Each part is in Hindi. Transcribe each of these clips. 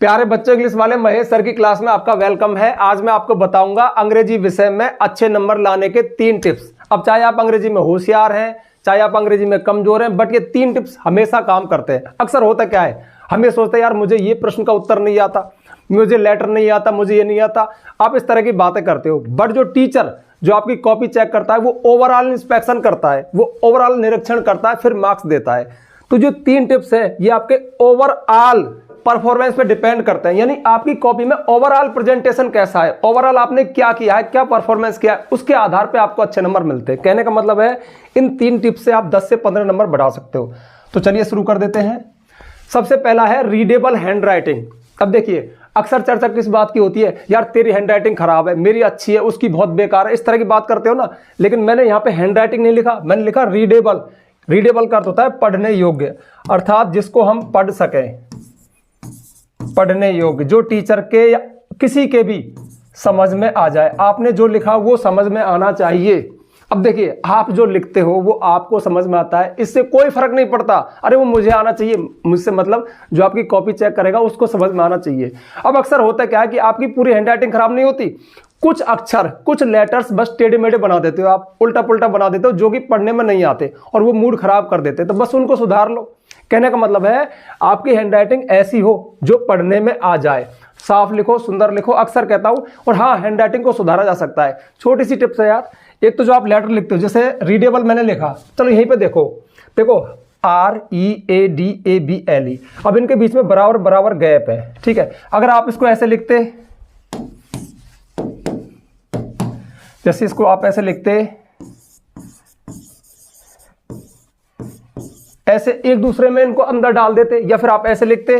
प्यारे बच्चों, इंग्लिश वाले महेश सर की क्लास में आपका वेलकम है। आज मैं आपको बताऊंगा अंग्रेजी विषय में अच्छे नंबर लाने के 3 टिप्स। अब चाहे आप अंग्रेजी में होशियार हैं, चाहे आप अंग्रेजी में कमजोर हैं, बट ये 3 टिप्स हमेशा काम करते हैं। अक्सर होता क्या है, हमें सोचते हैं यार मुझे ये प्रश्न का उत्तर नहीं आता, मुझे लेटर नहीं आता, मुझे ये नहीं आता। आप इस तरह की बातें करते हो, बट जो टीचर जो आपकी कॉपी चेक करता है वो ओवरऑल इंस्पेक्शन करता है, वो ओवरऑल निरीक्षण करता है, फिर मार्क्स देता है। तो जो 3 टिप्स है ये आपके ओवरऑल परफॉर्मेंस पे डिपेंड करते हैं। यानी आपकी कॉपी में ओवरऑल प्रेजेंटेशन कैसा है, ओवरऑल आपने क्या किया है, क्या परफॉर्मेंस किया है, उसके आधार पे आपको अच्छे नंबर मिलते हैं। कहने का मतलब है इन 3 टिप्स से आप 10 से 15 नंबर बढ़ा सकते हो। तो चलिए शुरू कर देते हैं। सबसे पहला है रीडेबल हैंड राइटिंग। अब देखिए, अक्सर चर्चा किस बात की होती है, यार तेरी हैंड राइटिंग खराब है, मेरी अच्छी है, उसकी बहुत बेकार है, इस तरह की बात करते हो ना। लेकिन मैंने यहाँ पे हैंड राइटिंग नहीं लिखा, मैंने लिखा रीडेबल। रीडेबल का अर्थ होता है पढ़ने योग्य, अर्थात जिसको हम पढ़ सकें, पढ़ने योग्य, जो टीचर के या किसी के भी समझ में आ जाए। आपने जो लिखा वो समझ में आना चाहिए। अब देखिए, आप जो लिखते हो वो आपको समझ में आता है, इससे कोई फर्क नहीं पड़ता। अरे वो मुझे आना चाहिए, मुझसे मतलब जो आपकी कॉपी चेक करेगा उसको समझ में आना चाहिए। अब अक्सर होता क्या है कि आपकी पूरी हैंडराइटिंग खराब नहीं होती, कुछ अक्षर, कुछ लेटर्स बस टेढ़े मेढ़े बना देते हो, आप उल्टा पुल्टा बना देते हो, जो कि पढ़ने में नहीं आते और वो मूड खराब कर देते, तो बस उनको सुधार लो। कहने का मतलब है आपकी हैंडराइटिंग ऐसी हो जो पढ़ने में आ जाए, साफ लिखो, सुंदर लिखो। अक्सर कहता हूं, और हाँ, हैंडराइटिंग को सुधारा जा सकता है। छोटी सी टिप्स है यार। एक तो जो आप लेटर लिखते हो, जैसे रीडेबल मैंने लिखा, चलो यहीं पे देखो READABLE, अब इनके बीच में बराबर बराबर गैप है, ठीक है। अगर आप इसको ऐसे लिखते, जैसे इसको आप ऐसे लिखते, ऐसे एक दूसरे में इनको अंदर डाल देते, या फिर आप ऐसे लिखते,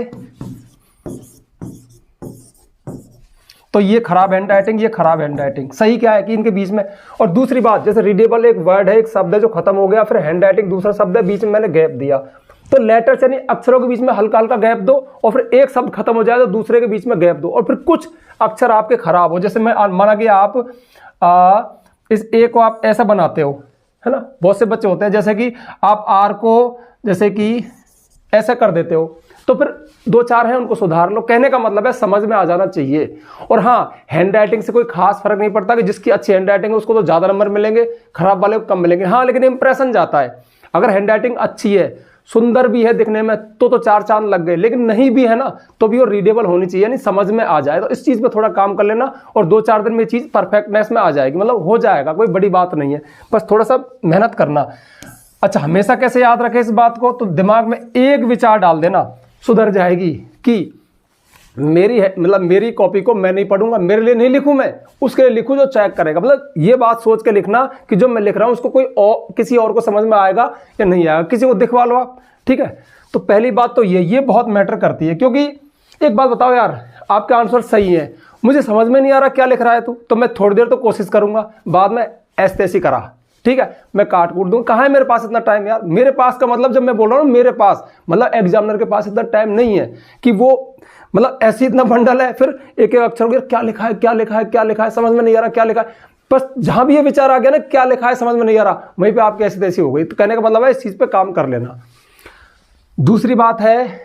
तो ये खराब हैंडराइटिंग, ये खराब हैंडराइटिंग। सही क्या है कि इनके बीच में। और दूसरी बात, जैसे रीडेबल एक वर्ड है, एक शब्द है जो खत्म हो गया, फिर हैंडराइटिंग दूसरा शब्द है, बीच में मैंने गैप दिया। तो लेटर्स यानी अक्षरों के बीच में हल्का हल्का गैप दो, और फिर एक शब्द खत्म हो जाए तो दूसरे के बीच में गैप दो। और फिर कुछ अक्षर आपके खराब हो, जैसे मैं माना कि आप इस ए को आप ऐसा बनाते हो, है ना। बहुत से बच्चे होते हैं जैसे कि आप आर को जैसे कि ऐसा कर देते हो, तो फिर 2-4 हैं उनको सुधार लो। कहने का मतलब है समझ में आ जाना चाहिए। और हाँ, हैंडराइटिंग से कोई खास फर्क नहीं पड़ता कि जिसकी अच्छी हैंडराइटिंग है उसको तो ज्यादा नंबर मिलेंगे, खराब वाले को कम मिलेंगे। हाँ, लेकिन इंप्रेशन जाता है। अगर हैंडराइटिंग अच्छी है, सुंदर भी है दिखने में, तो 4 चांद लग गए। लेकिन नहीं भी है ना, तो भी वो रीडेबल होनी चाहिए, यानी समझ में आ जाए। तो इस चीज पे थोड़ा काम कर लेना, और 2-4 दिन में चीज परफेक्टनेस में आ जाएगी, मतलब हो जाएगा, कोई बड़ी बात नहीं है, बस थोड़ा सा मेहनत करना। अच्छा, हमेशा कैसे याद रखें इस बात को, तो दिमाग में एक विचार डाल देना, सुधर जाएगी कि मेरी है, मतलब मेरी कॉपी को मैं नहीं पढ़ूंगा, मेरे लिए नहीं लिखूं, मैं उसके लिए लिखूं जो चेक करेगा। मतलब ये बात सोच के लिखना कि जो मैं लिख रहा हूं उसको कोई और, किसी और को समझ में आएगा या नहीं आएगा, किसी को दिखवा लो आप, ठीक है। तो पहली बात तो ये बहुत मैटर करती है। क्योंकि एक बात बताओ यार, आपका आंसर सही है, मुझे समझ में नहीं आ रहा क्या लिख रहा है तू, तो मैं थोड़ी देर तो कोशिश करूंगा, बाद में ऐसे तैसी करा, ठीक है, मैं काट कूट दूंगा। कहाँ है मेरे पास इतना टाइम यार। मेरे पास का मतलब, जब मैं बोल रहा हूँ मेरे पास, मतलब एग्जामिनर के पास इतना टाइम नहीं है कि वो मतलब ऐसी इतना बंडल है, फिर एक एक अक्षर क्या लिखा है, क्या लिखा है, क्या लिखा है, समझ में नहीं आ रहा क्या लिखा है। बस जहां भी ये विचार आ गया ना, क्या लिखा है समझ में नहीं आ रहा, वहीं पे आपकी ऐसी तैसी हो गई। तो कहने का मतलब है इस चीज पे काम कर लेना। दूसरी बात है,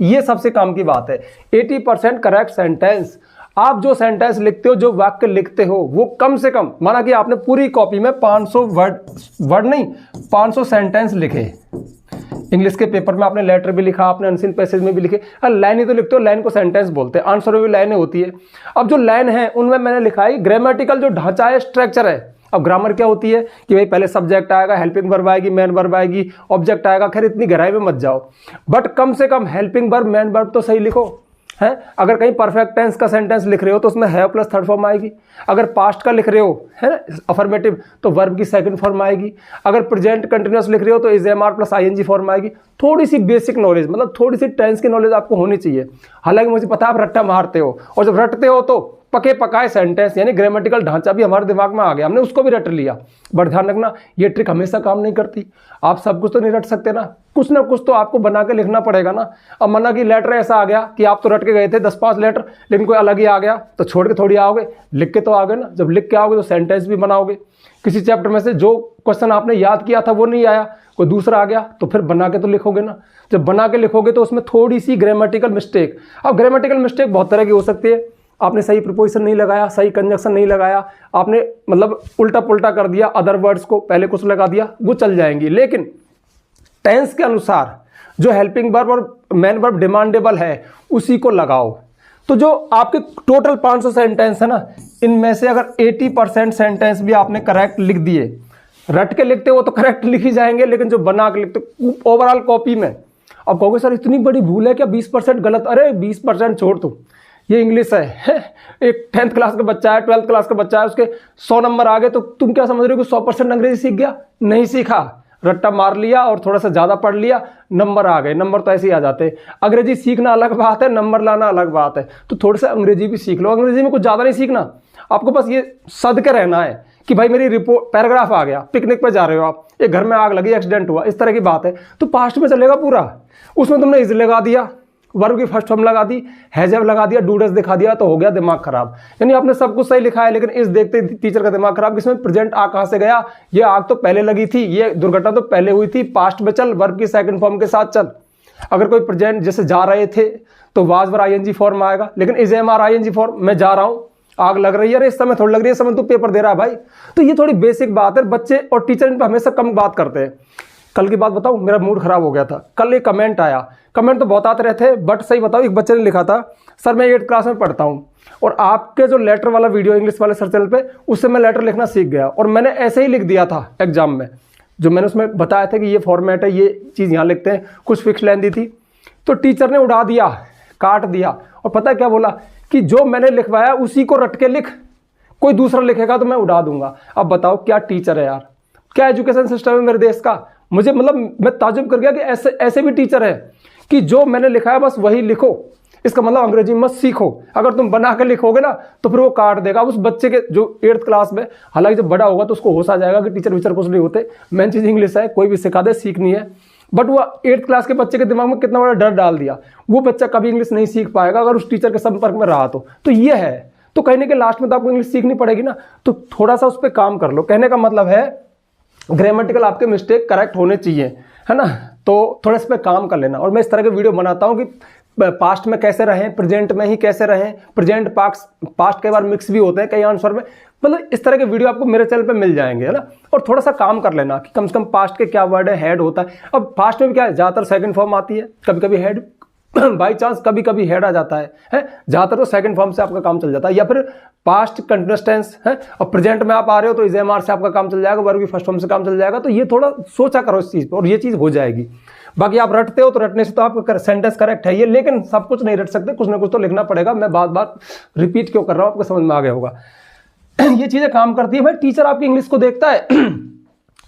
ये सबसे काम की बात है, 80% करेक्ट सेंटेंस। आप जो सेंटेंस लिखते हो, जो वाक्य लिखते हो, वो कम से कम, माना कि आपने पूरी कॉपी में 500 वर्ड नहीं, 500 सेंटेंस लिखे। इंग्लिश के पेपर में आपने लेटर भी लिखा, आपने अनसीन पैसेज में भी लिखे। लाइन ही तो लिखते हो, लाइन को सेंटेंस बोलते हैं, आंसर में भी लाइनें होती है। अब जो लाइन है उनमें मैंने लिखा है ग्रामेटिकल जो ढांचा है, स्ट्रक्चर है। अब ग्रामर क्या होती है कि भाई पहले सब्जेक्ट आएगा, हेल्पिंग वर्ब आएगी, मेन वर्ब आएगी, ऑब्जेक्ट आएगा। खैर इतनी गहराई में मत जाओ, बट कम से कम हेल्पिंग वर्ब, मेन वर्ब तो सही लिखो, है। अगर कहीं परफेक्ट टेंस का सेंटेंस लिख रहे हो तो उसमें हैव प्लस थर्ड फॉर्म आएगी। अगर पास्ट का लिख रहे हो, है ना, अफर्मेटिव, तो वर्ब की सेकंड फॉर्म आएगी। अगर प्रेजेंट कंटिन्यूअस लिख रहे हो तो is am are plus ING form आएगी। थोड़ी सी बेसिक नॉलेज, मतलब थोड़ी सी टेंस की नॉलेज आपको होनी चाहिए। हालांकि मुझे पता है आप रट्टा मारते हो, और जब रटते हो तो पके पकाए सेंटेंस यानी ग्रामेटिकल ढांचा भी हमारे दिमाग में आ गया, हमने उसको भी रट लिया। बट ध्यान रखना ये ट्रिक हमेशा काम नहीं करती, आप सब कुछ तो नहीं रट सकते ना कुछ तो आपको बना के लिखना पड़ेगा ना। अब मना कि लेटर ऐसा आ गया कि आप तो रट के गए थे 10-5 लेटर, लेकिन कोई अलग ही आ गया तो छोड़ के थोड़ी आओगे, लिख के तो आओगे ना। जब लिख के आओगे तो सेंटेंस भी बनाओगे। किसी चैप्टर में से जो क्वेश्चन आपने याद किया था वो नहीं आया, कोई दूसरा आ गया, तो फिर बना के तो लिखोगे ना। जब बना के लिखोगे तो उसमें थोड़ी सी ग्रामेटिकल मिस्टेक, अब ग्रामेटिकल मिस्टेक बहुत तरह की हो सकती है। आपने सही प्रीपोजिशन नहीं लगाया, सही कंजक्शन नहीं लगाया, आपने मतलब उल्टा पुल्टा कर दिया, अदर वर्ड्स को पहले कुछ लगा दिया, वो चल जाएंगी। लेकिन टेंस के अनुसार जो हेल्पिंग वर्ब और मेन वर्ब डिमांडेबल है उसी को लगाओ। तो जो आपके टोटल 500 सेंटेंस है ना, इनमें से अगर 80% सेंटेंस भी आपने करेक्ट लिख दिए, रट के लिखते हो तो करेक्ट लिख ही जाएंगे, लेकिन जो बना के लिखते ओवरऑल कॉपी में, अब कहोगे सर इतनी बड़ी भूल है क्या 20% गलत? अरे 20% छोड़ दो, ये इंग्लिश है एक 10th क्लास का बच्चा है, 12th क्लास का बच्चा है, उसके 100 नंबर आ गए तो तुम क्या समझ रहे हो कि 100% अंग्रेजी सीख गया? नहीं सीखा, रट्टा मार लिया और थोड़ा सा ज़्यादा पढ़ लिया, नंबर आ गए। नंबर तो ऐसे ही आ जाते हैं। अंग्रेजी सीखना अलग बात है, नंबर लाना अलग बात है। तो थोड़ा सा अंग्रेजी भी सीख लो। अंग्रेजी में कुछ ज़्यादा नहीं सीखना, आपको बस ये सद के रहना है कि भाई मेरी रिपोर्ट पैराग्राफ आ गया, पिकनिक पे जा रहे हो आप, एक घर में आग लगी, एक्सीडेंट हुआ, इस तरह की बात है, तो पास्ट में चलेगा पूरा। उसमें तुमने इज लगा दिया, वर्ब की फर्स्ट फॉर्म लगा दी, हैज हैव लगा दिया, डू डज दिखा दिया, तो हो गया दिमाग खराब। यानी आपने सब कुछ सही लिखा है, लेकिन इस देखते टीचर का दिमाग खराब, इसमें प्रेजेंट आग कहां से गया? ये आग तो पहले लगी थी, ये दुर्घटना तो पहले हुई थी, पास्ट में चल, वर्ब की सेकंड फॉर्म के साथ चल। अगर कोई प्रेजेंट जैसे जा रहे थे तो वाज वर आईएनजी फॉर्म आएगा, लेकिन is am are ING form, मैं जा रहा हूं, आग लग रही है, अरे इस समय थोड़ी लग रही है, इस समय तू पेपर दे रहा है भाई। तो ये थोड़ी बेसिक बात है, बच्चे और टीचर इन पर हमेशा कम बात करते हैं। कल की बात बताऊं, मेरा मूड खराब हो गया था। कल एक कमेंट आया, कमेंट तो बहुत आते रहते हैं, बट सही बताओ, एक बच्चे ने लिखा था, सर मैं 8th क्लास में पढ़ता हूं और आपके जो लेटर वाला वीडियो इंग्लिश वाले सर चैनल पे, उससे मैं लेटर लिखना सीख गया और मैंने ऐसे ही लिख दिया था एग्जाम में, जो मैंने उसमें बताया था कि ये फॉर्मेट है, ये चीज़ यहाँ लिखते हैं, कुछ फिक्स लाइन दी थी। तो टीचर ने उड़ा दिया, काट दिया, और पता है क्या बोला कि जो मैंने लिखवाया उसी को रट के लिख, कोई दूसरा लिखेगा तो मैं उड़ा दूंगा। अब बताओ क्या टीचर है यार, क्या एजुकेशन सिस्टम है मेरे देश का। मुझे मतलब मैं ताजुब कर गया कि ऐसे भी टीचर है कि जो मैंने लिखा है बस वही लिखो, इसका मतलब अंग्रेजी मत सीखो। अगर तुम बना के लिखोगे ना तो फिर वो काट देगा उस बच्चे के जो 8th क्लास में। हालांकि जब बड़ा होगा तो उसको होश आ जाएगा कि टीचर विचर कुछ नहीं होते, मेन चीज इंग्लिश है, कोई भी सिखा दे, सीखनी है। बट वो 8th क्लास के बच्चे के दिमाग में कितना बड़ा डर डाल दिया, वो बच्चा कभी इंग्लिश नहीं सीख पाएगा अगर उस टीचर के संपर्क में रहा तो ये है। तो कहने के लास्ट में तो आपको इंग्लिश सीखनी पड़ेगी ना, तो थोड़ा सा उस पर काम कर लो। कहने का मतलब है ग्रामेटिकल आपके मिस्टेक करेक्ट होने चाहिए, है ना, तो थोड़ा इस पर काम कर लेना। और मैं इस तरह के वीडियो बनाता हूँ कि पास्ट में कैसे रहें, प्रेजेंट में ही कैसे रहें, प्रेजेंट पास्ट कई बार मिक्स भी होते हैं कई आंसर में, मतलब इस तरह के वीडियो आपको मेरे चैनल पे मिल जाएंगे, है ना। और थोड़ा सा काम कर लेना कि कम से कम पास्ट के क्या वर्ड है, हेड होता है। अब पास्ट में भी क्या है, ज़्यादातर सेकंड फॉर्म आती है, कभी कभी हेड बाई चांस कभी कभी हेड आ जाता है, ज़्यादातर तो सेकंड फॉर्म से आपका काम चल जाता है, या फिर पास्ट कंटिन्यूअस टेंस है और प्रेजेंट में आप आ रहे हो तो इज एम आर से आपका काम चल जाएगा, वर्ब की फर्स्ट फॉर्म से काम चल जाएगा। तो ये थोड़ा सोचा करो इस चीज़ पर और ये चीज़ हो जाएगी। बाकी आप रटते हो तो रटने से तो आपका सेंटेंस करेक्ट है ये, लेकिन सब कुछ नहीं रट सकते, कुछ ना कुछ तो लिखना पड़ेगा। मैं बार बार रिपीट क्यों कर रहा हूँ, आपको समझ में आ गया होगा। ये चीज़ें काम करती है भाई। टीचर आपकी इंग्लिश को देखता है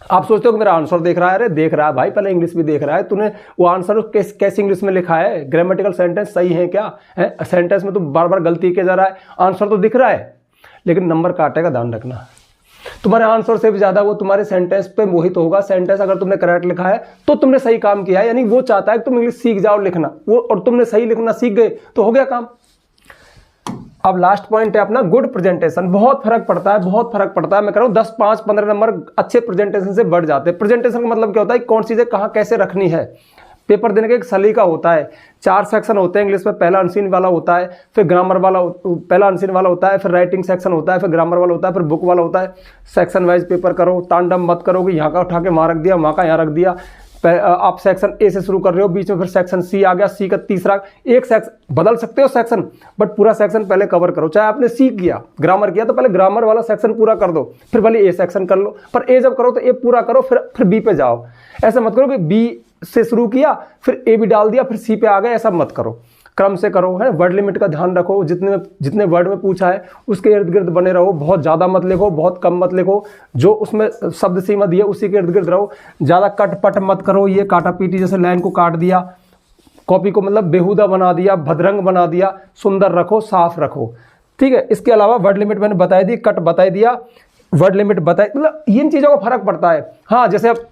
आप सोचते हो कि मेरा आंसर देख रहा है, अरे देख रहा है भाई, पहले इंग्लिश भी देख रहा है। तूने वो आंसर कैसे इंग्लिश में लिखा है, ग्रामेटिकल सेंटेंस सही है क्या है, सेंटेंस में तो बार बार गलती किया जा रहा है, आंसर तो दिख रहा है लेकिन नंबर काटेगा, ध्यान रखना। तुम्हारे आंसर से भी ज्यादा वो तुम्हारे सेंटेंस पे मोहित होगा। सेंटेंस अगर तुमने करेक्ट लिखा है तो तुमने सही काम किया है, यानी वो चाहता है कि तुम इंग्लिश सीख जाओ लिखना, वो और तुमने सही लिखना सीख गए तो हो गया काम। अब लास्ट पॉइंट है अपना गुड प्रेजेंटेशन। बहुत फर्क पड़ता है, बहुत फर्क पड़ता है। मैं कह रहा हूँ 10, 5, 15 नंबर अच्छे प्रेजेंटेशन से बढ़ जाते हैं। प्रेजेंटेशन का मतलब क्या होता है, कौन चीजें कहाँ कैसे रखनी है। पेपर देने का एक सलीका होता है, 4 सेक्शन होते हैं इंग्लिश में। पहला अनसीन वाला होता है, फिर ग्रामर वाला, पहला अनसीन वाला होता है, फिर राइटिंग सेक्शन होता है, फिर ग्रामर वाला होता है, फिर बुक वाला होता है। सेक्शन वाइज पेपर करो, तांडव मत करो कि यहाँ का उठा के वहाँ रख दिया, वहाँ का यहाँ रख दिया। आप सेक्शन ए से शुरू कर रहे हो, बीच में फिर सेक्शन सी आ गया, सी का तीसरा, एक सेक्शन बदल सकते हो सेक्शन, बट पूरा सेक्शन पहले कवर करो। चाहे आपने सी किया, ग्रामर किया, तो पहले ग्रामर वाला सेक्शन पूरा कर दो, फिर भले ए सेक्शन कर लो, पर ए जब करो तो ए पूरा करो, फिर बी पे जाओ। ऐसा मत करो कि बी से शुरू किया फिर ए भी डाल दिया फिर सी पे आ गए, ऐसा मत करो, क्रम से करो, है। वर्ड लिमिट का ध्यान रखो, जितने वर्ड में पूछा है उसके इर्द गिर्द बने रहो, बहुत ज़्यादा मत लिखो, बहुत कम मत लिखो, जो उसमें शब्द सीमा दी है उसी के इर्द गिर्द रहो। ज़्यादा कट पट मत करो, ये काटा पीटी जैसे लाइन को काट दिया, कॉपी को मतलब बेहुदा बना दिया, भद्रंग बना दिया। सुंदर रखो, साफ रखो, ठीक है। इसके अलावा वर्ड लिमिट मैंने बताई दी, कट बता दिया, वर्ड लिमिट बताई, मतलब इन चीज़ों का फर्क पड़ता है। हाँ, जैसे अब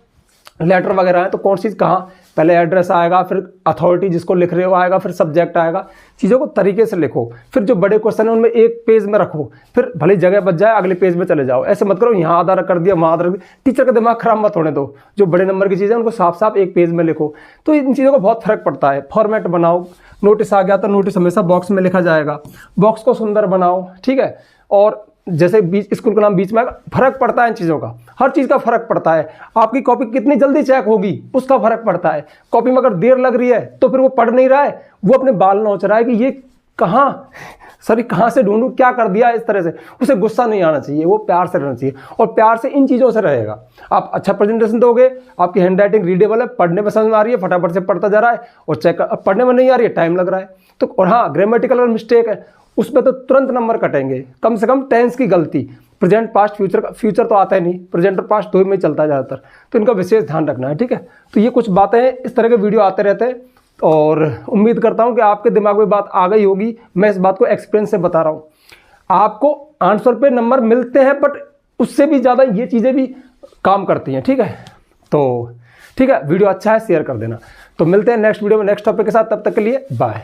लेटर वगैरह है तो कौन चीज़ कहाँ, पहले एड्रेस आएगा, फिर अथॉरिटी जिसको लिख रहे हो आएगा, फिर सब्जेक्ट आएगा। चीज़ों को तरीके से लिखो। फिर जो बड़े क्वेश्चन है उनमें एक पेज में रखो, फिर भले जगह बच जाए अगले पेज में चले जाओ। ऐसे मत करो यहाँ आधा कर दिया वहाँ आधा रख दिया, टीचर का दिमाग खराब मत होने दो। जो बड़े नंबर की चीज़ें उनको साफ साफ एक पेज में लिखो। तो इन चीज़ों का बहुत फर्क पड़ता है। फॉर्मेट बनाओ, नोटिस आ गया तो नोटिस हमेशा बॉक्स में लिखा जाएगा, बॉक्स को सुंदर बनाओ, ठीक है। और जैसे बीच स्कूल का नाम बीच में आएगा, फर्क पड़ता है इन चीज़ों का, हर चीज़ का फर्क पड़ता है। आपकी कॉपी कितनी जल्दी चेक होगी उसका फर्क पड़ता है। कॉपी में अगर देर लग रही है तो फिर वो पढ़ नहीं रहा है, वो अपने बाल नोच रहा है कि ये कहाँ से ढूंढूं, क्या कर दिया इस तरह से। उसे गुस्सा नहीं आना चाहिए, वो प्यार से रहना चाहिए, और प्यार से इन चीज़ों से रहेगा। आप अच्छा प्रेजेंटेशन दोगे, आपकी हैंड राइटिंग रीडेबल है, पढ़ने में समझ में आ रही है, फटाफट से पढ़ता जा रहा है, और चेक पढ़ने में नहीं आ रही है, टाइम लग रहा है तो। और हाँ, ग्रामेटिकल अगर मिस्टेक है उस पर तो तुरंत नंबर कटेंगे। कम से कम टेंस की गलती, प्रेजेंट पास्ट फ्यूचर तो आता है नहीं, प्रेजेंट और पास्ट दो में चलता है ज़्यादातर, तो इनका विशेष ध्यान रखना है, ठीक है। तो ये कुछ बातें हैं, इस तरह के वीडियो आते रहते हैं, और उम्मीद करता हूँ कि आपके दिमाग में बात आ गई होगी। मैं इस बात को एक्सपीरियंस से बता रहा हूँ। आपको आंसर पे नंबर मिलते हैं, बट उससे भी ज़्यादा ये चीज़ें भी काम करती हैं, ठीक है। तो ठीक है, वीडियो अच्छा है शेयर कर देना। तो मिलते हैं नेक्स्ट वीडियो में नेक्स्ट टॉपिक के साथ, तब तक के लिए बाय।